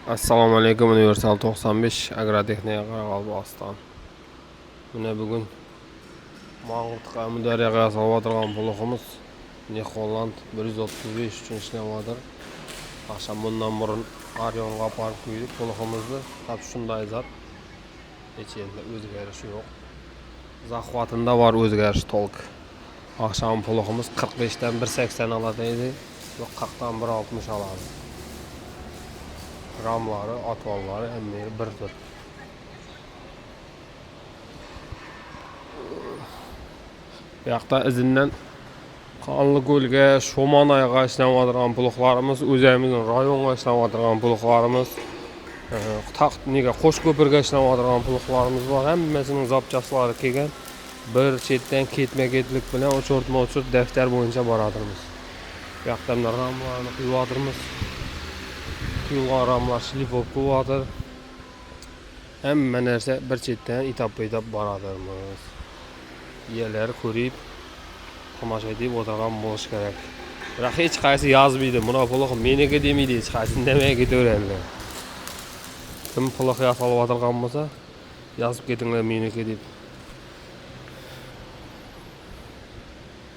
Assalomu alaykum. Universal 95 agrotexnika Qoraqalpog'iston. Mana bugun Mang'urtqa Mudariyaga yasalib o'tirgan pulug'imiz Nexolland 135 uchun ishlamoqdir. Akşam bundan burun Aryonga aparıp qo'ydik pulug'imizni. Hep shunday zat. Hech endi o'zgarish yo'q. Zahvatında var o'zgarish to'liq. Akşam pulug'imiz 45 dan 180 oladi edi. Yo'q 40 dan 160 oladi. Ramları, atvalları emmeyi birdir. Bu yoqda izinden Qanlıgölge, Şomanayga ishlamoqtirgan puluqlarimiz, o'zimizning rayonga ishlamoqtirgan puluqlarimiz, nega Qo'shko'pirga ishlamoqtirgan puluqlarimiz bor. Hammasining zapchaslari kelgan. Bir chetdan ketma-ketlik bilan o'chirtma-o'chir daftar bo'yicha boradirmiz. Bu yoqda ramlarni quyyotirmiz. Quyulgan ramlar shlifob qilyapti. Hamma narsa bir chetdan etap-etap boradirmiz. Yerlar ko'rib, tomosha etib o'tirgan bo'lish kerak. Biroq hech qaysi yozmaydi. Buni puluq meniki demaydi, hech qaysi indamay ketaveradi. Kim puluq yasalib o'tirgan bo'lsa, yozib ketinglar meniki deb.